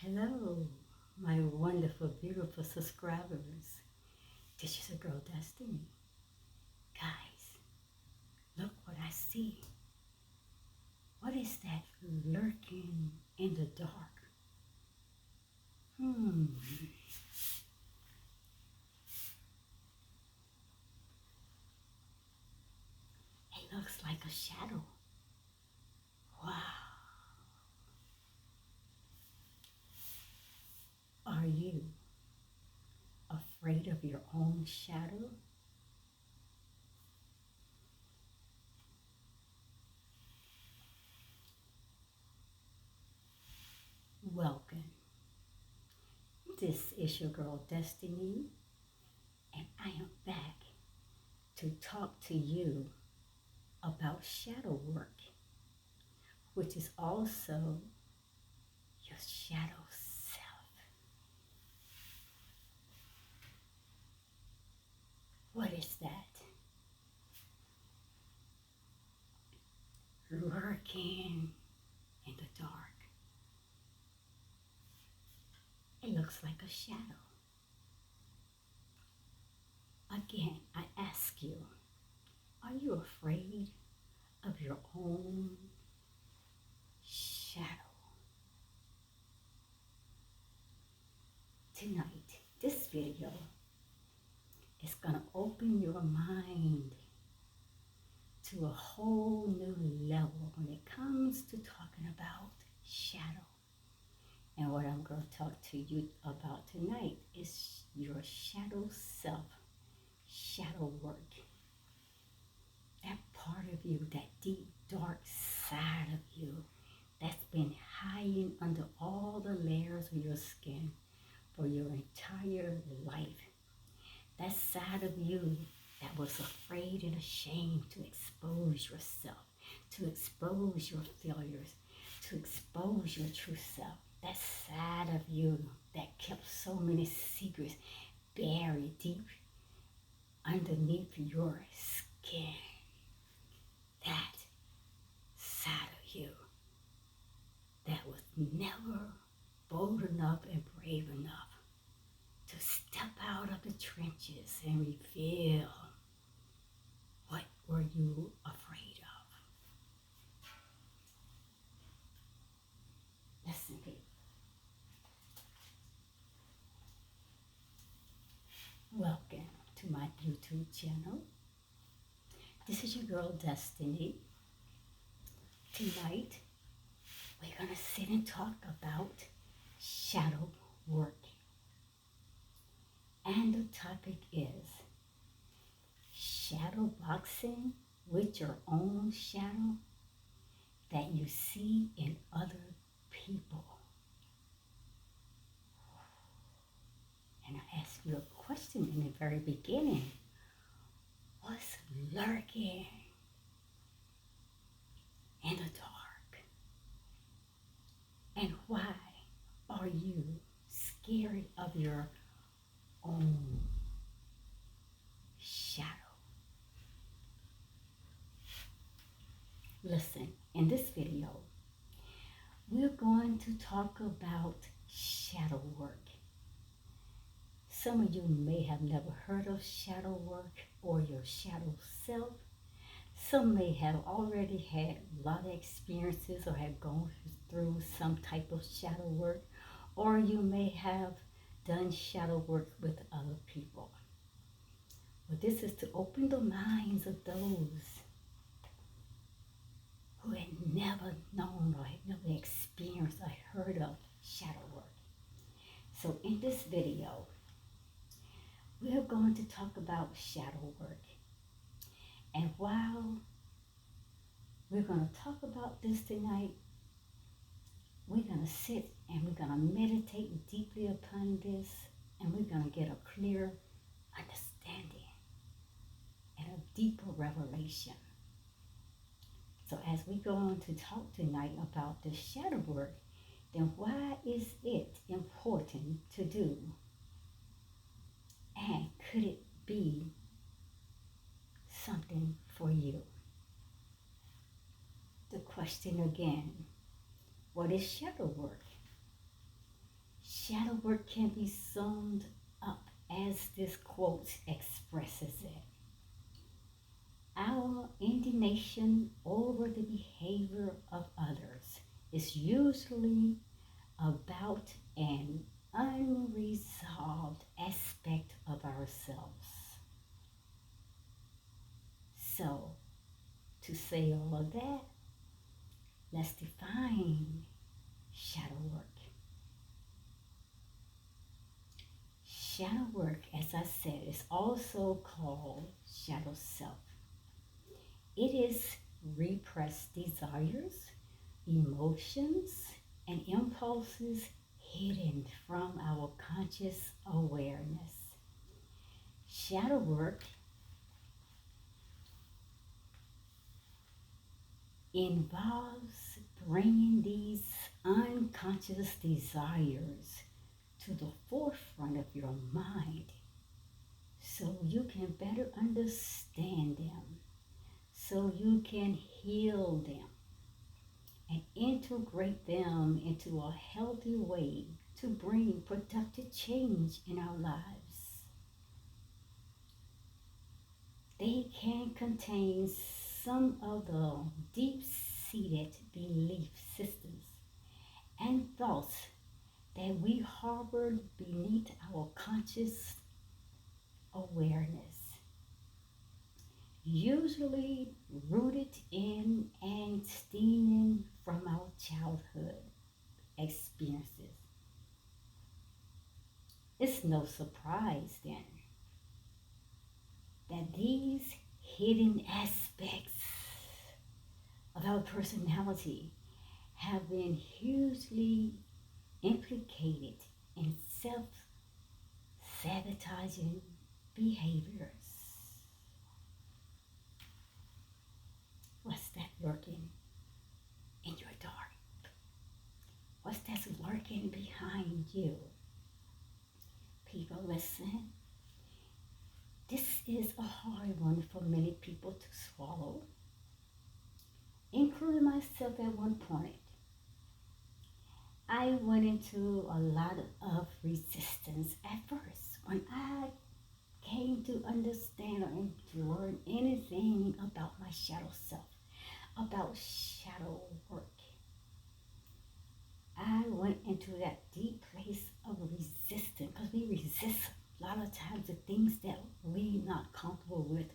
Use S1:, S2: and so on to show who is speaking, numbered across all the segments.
S1: Hello, my wonderful, beautiful subscribers. This is a girl Destiny. Guys, look what I see. What is that lurking in the dark? It looks like a shadow. Wow. Are you afraid of your own shadow? Welcome. This is your girl Destiny, and I am back to talk to you about shadow work, which is also your shadow self. What is that? Lurking in the dark. It looks like a shadow. Again, I ask you, are you afraid of your own shadow? Tonight, this video is going to open your mind to a whole new level when it comes to talking about shadow. And what I'm going to talk to you about tonight is your shadow self, shadow work. That part of you, that deep, dark side of you that's been hiding under all the layers of your skin for your entire life. That side of you that was afraid and ashamed to expose yourself, to expose your failures, to expose your true self. That side of you that kept so many secrets buried deep underneath your skin. That side of you that was never bold enough and brave enough to step out of the trenches and reveal what were you afraid of. Listen, people. Welcome to my YouTube channel. This is your girl Destiny. Tonight, we're going to sit and talk about shadow work. And the topic is shadow boxing with your own shadow that you see in other people. And I asked you a question in the very beginning. What's lurking in the dark? And why are you scared of your own shadow? Listen, in this video, we're going to talk about shadow work. Some of you may have never heard of shadow work or your shadow self. Some may have already had a lot of experiences or have gone through some type of shadow work, or you may have done shadow work with other people. But this is to open the minds of those who had never known or had never experienced or heard of shadow work. So in this video, we are going to talk about shadow work. And while we're going to talk about this tonight, we're going to sit and we're going to meditate deeply upon this, and we're going to get a clear understanding and a deeper revelation. So as we go on to talk tonight about the shadow work, then why is it important to do? And could it be something for you? The question again, what is shadow work? Shadow work can be summed up as this quote expresses it. Our indignation over the behavior of others is usually about an unresolved aspect of ourselves. So, to say all of that, let's define shadow work. Shadow work, as I said, is also called shadow self. It is repressed desires, emotions, and impulses hidden from our conscious awareness. Shadow work involves bringing these unconscious desires to the forefront of your mind so you can better understand them, so you can heal them and integrate them into a healthy way to bring productive change in our lives. They can contain some of the deep-seated belief systems and thoughts that we harbor beneath our conscious awareness, usually rooted in and stemming from our childhood experiences. It's no surprise then that these hidden aspects of our personality have been hugely implicated in self-sabotaging behaviors. What's that lurking in your dark? What's that lurking behind you? People, listen. This is a hard one for many people to swallow, including myself at one point. I went into a lot of resistance at first when I came to understand or to learn anything about my shadow self, about shadow work. I went into that deep place of resistance because we resist a lot of times the things that we're not comfortable with,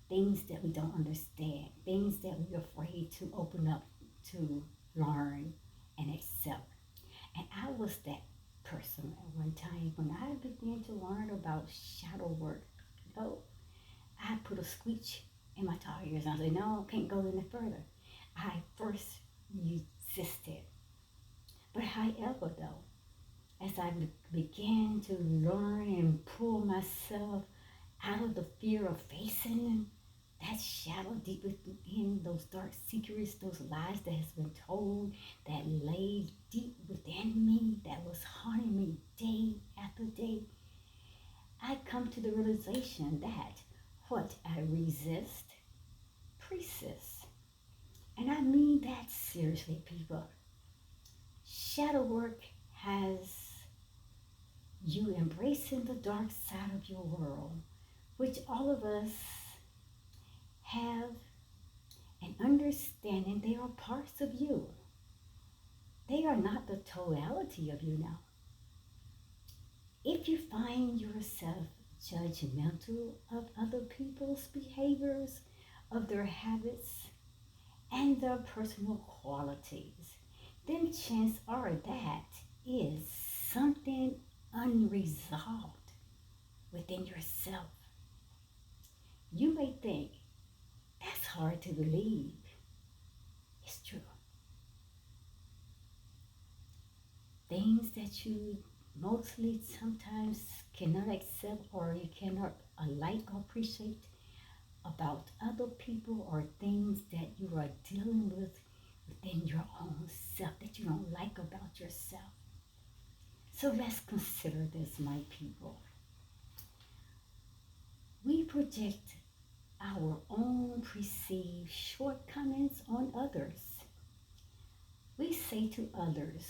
S1: things that we don't understand, things that we're afraid to open up to learn and accept. And I was that person at one time when I began to learn about shadow work. I put a squeak in my tires and I said, no, I can't go any further. I first resisted. But however, though, as I began to learn and pull myself out of the fear of facing that shadow deep within, those dark secrets, those lies that has been told, that lay deep within me, that was haunting me day after day, I come to the realization that what I resist persists. And I mean that seriously, people. Shadow work has you embracing the dark side of your world, which all of us have an understanding they are parts of you. They are not the totality of you now. If you find yourself judgmental of other people's behaviors, of their habits, and their personal qualities, then chances are that is something unresolved within yourself. You may think, that's hard to believe. It's true. Things that you mostly sometimes cannot accept or you cannot like or appreciate about other people or things that you are dealing with within your own self that you don't like about yourself. So let's consider this, my people. We project our own perceived shortcomings on others. We say to others,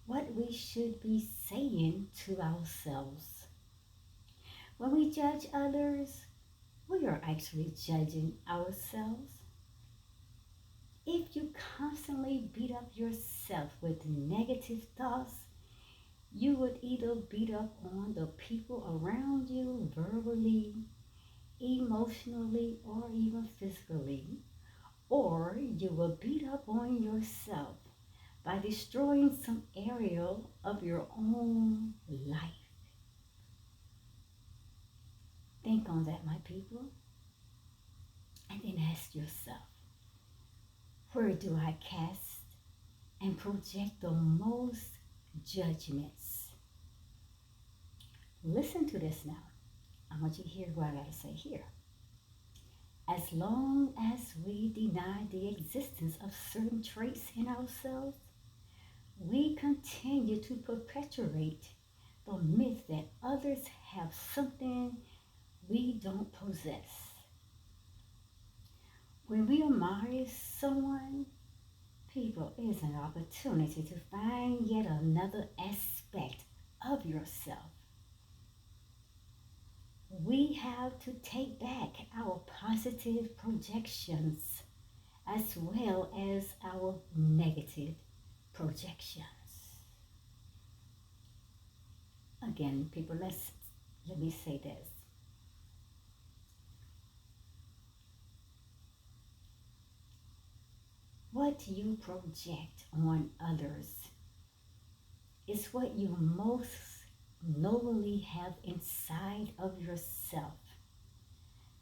S1: what we should be saying to ourselves. When we judge others, we are actually judging ourselves. If you constantly beat up yourself with negative thoughts, you would either beat up on the people around you verbally, emotionally, or even physically, or you will beat up on yourself by destroying some area of your own life. Think on that, my people, and then ask yourself, where do I cast and project the most judgments? Listen to this now. I want you to hear what I got to say here. As long as we deny the existence of certain traits in ourselves, we continue to perpetuate the myth that others have something we don't possess. When we admire someone, people, it is an opportunity to find yet another aspect of yourself. We have to take back our positive projections as well as our negative projections. Again, people, let me say this. What you project on others is what you most nobly have inside of yourself.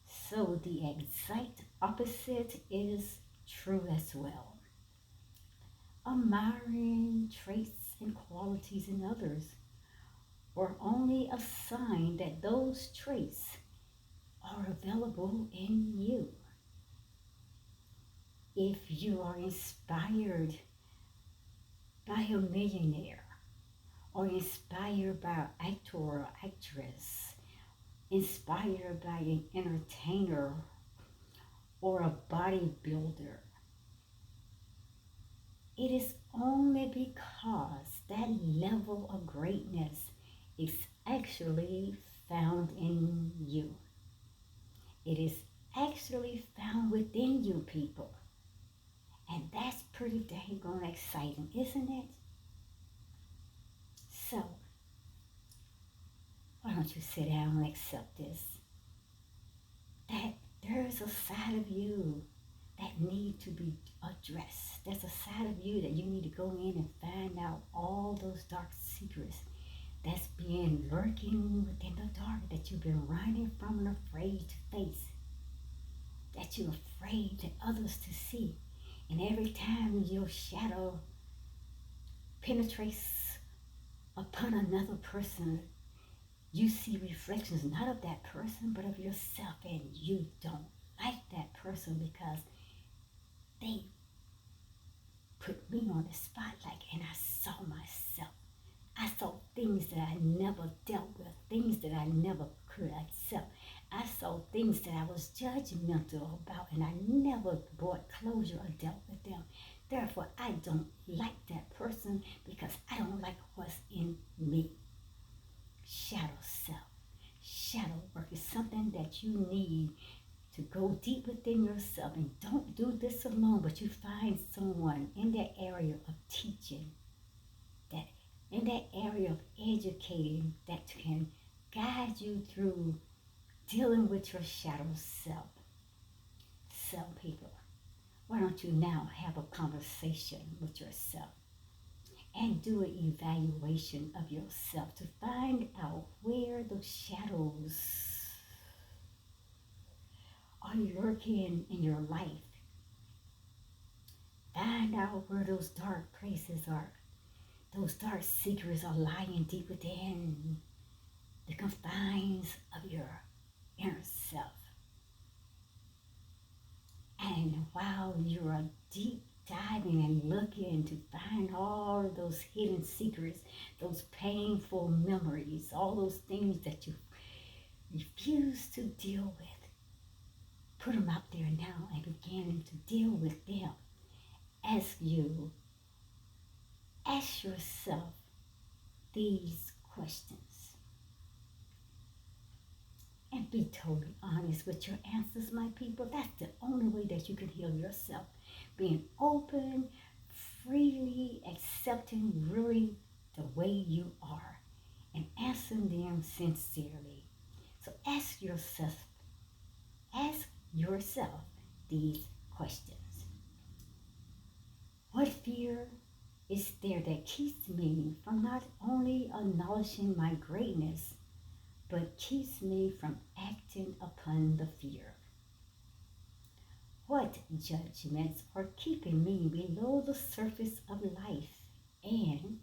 S1: So the exact opposite is true as well. Admiring traits and qualities in others are only a sign that those traits are available in you. If you are inspired by a millionaire, or inspired by an actor or actress, inspired by an entertainer or a bodybuilder, it is only because that level of greatness is actually found in you. It is actually found within you, people. And that's pretty dang on exciting, isn't it? So, why don't you sit down and accept this? That there's a side of you that need to be addressed. There's a side of you that you need to go in and find out all those dark secrets that's been lurking within the dark, that you've been running from and afraid to face, that you're afraid that others to see. And every time your shadow penetrates upon another person, you see reflections not of that person, but of yourself, and you don't like that person because they put me on the spotlight, and I saw myself. I saw things that I never dealt with, things that I never could accept. I saw things that I was judgmental about, and I never brought closure or dealt with them. Therefore, I don't like that person because I don't like what's in me. Shadow self. Shadow work is something that you need to go deep within yourself. And don't do this alone, but you find someone in that area of teaching, that in that area of educating, that can guide you through dealing with your shadow self. So, people, why don't you now have a conversation with yourself and do an evaluation of yourself to find out where those shadows are lurking in your life. Find out where those dark places are. Those dark secrets are lying deep within the confines of your inner self. And while you are deep diving and looking to find all of those hidden secrets, those painful memories, all those things that you refuse to deal with, put them out there now and begin to deal with them as you Ask yourself these questions and be totally honest with your answers, my people. That's the only way that you can heal yourself. Being open, freely accepting really the way you are and answering them sincerely. So ask yourself these questions. What fear is there that keeps me from not only acknowledging my greatness, but keeps me from acting upon the fear? What judgments are keeping me below the surface of life? And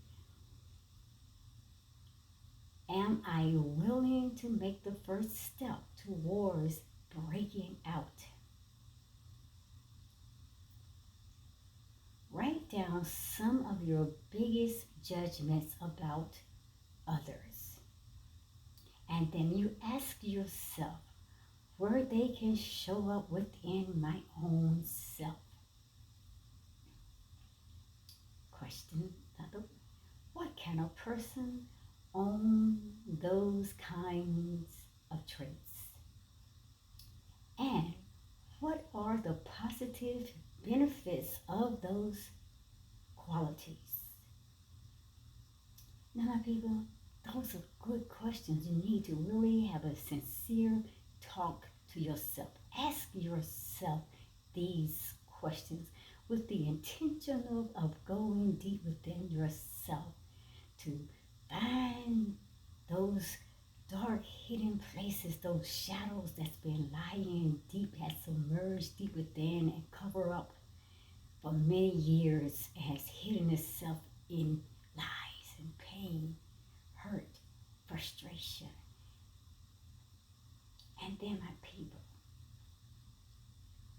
S1: am I willing to make the first step towards breaking out? Write down some of your biggest judgments about others. And then you ask yourself where they can show up within my own self. Question another. What can a person own those kinds of traits? And what are the positive benefits of those qualities? Now, my people, those are good questions. You need to really have a sincere talk to yourself. Ask yourself these questions with the intention of going deep within yourself to find those dark hidden places, those shadows that's been lying deep, has submerged deep within and cover up for many years, and has hidden itself in lies and pain, hurt, frustration. And then, my people,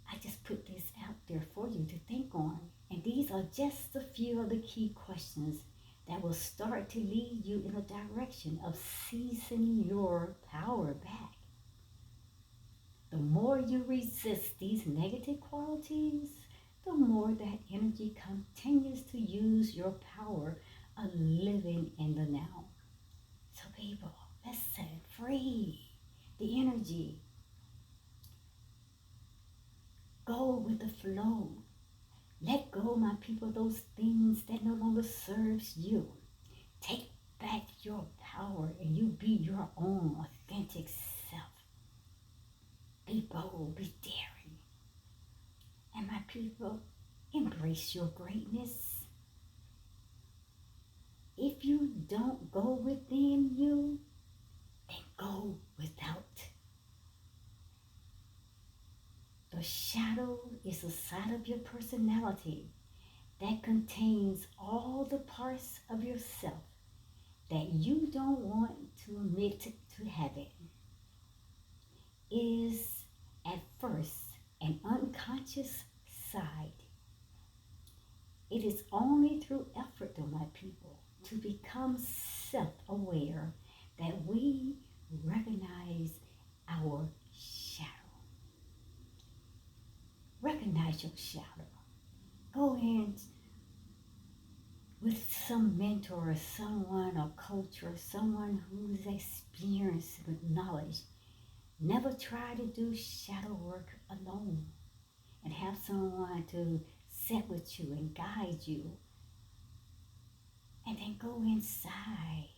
S1: I just put this out there for you to think on. And these are just a few of the key questions that will start to lead you in a direction of seizing your power back. The more you resist these negative qualities, the more that energy continues to use your power of living in the now. So people, let's set it free. The energy. Go with the flow. Let go, my people, those things that no longer serves you. Take back your power and you be your own authentic self. Be bold, be daring. And my people, embrace your greatness. If you don't go within you, then go without. The shadow is a side of your personality that contains all the parts of yourself that you don't want to admit to having. It is at first an unconscious side. It is only through effort, though, my people, to become self-aware that we recognize our shadow. Recognize your shadow. Go in with some mentor or someone or coach or someone who's experienced with knowledge. Never try to do shadow work alone and have someone to sit with you and guide you. And then go inside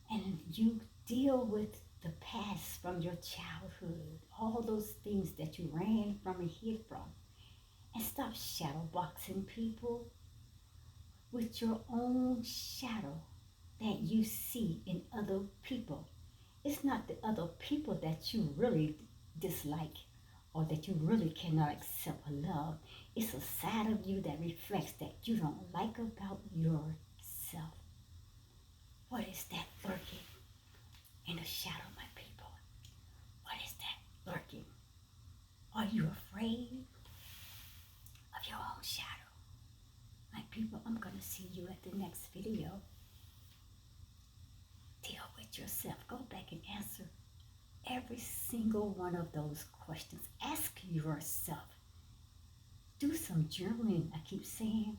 S1: and you deal with the past from your childhood, all those things that you ran from and hid from. And stop shadow boxing people with your own shadow that you see in other people. It's not the other people that you really dislike or that you really cannot accept or love. It's a side of you that reflects that you don't like about yourself. What is that lurking in the shadow, my people? What is that lurking? Are you afraid of your own shadow? My people, I'm going to see you at the next video. Deal with yourself. Go back and answer every single one of those questions. Ask yourself. Do some journaling, I keep saying.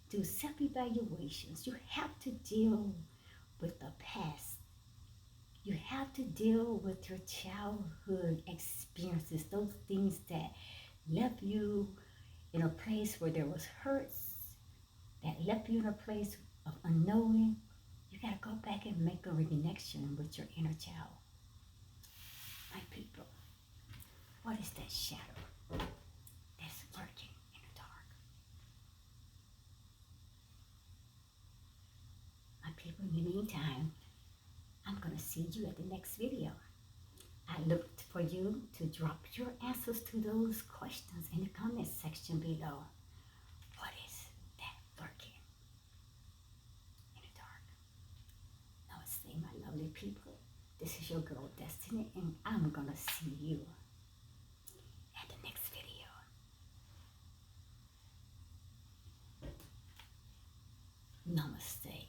S1: do self-evaluations. You have to deal with the past. You have to deal with your childhood experiences, those things that left you in a place where there was hurt, that left you in a place of unknowing. You got to go back and make a reconnection with your inner child. My people, what is that shadow that's lurking in the dark? My people, in the meantime, I'm going to see you at the next video. I look for you to drop your answers to those questions in the comment section below. What is that lurking in the dark? Namaste, my lovely people. This is your girl, Destiny, and I'm going to see you at the next video. Namaste.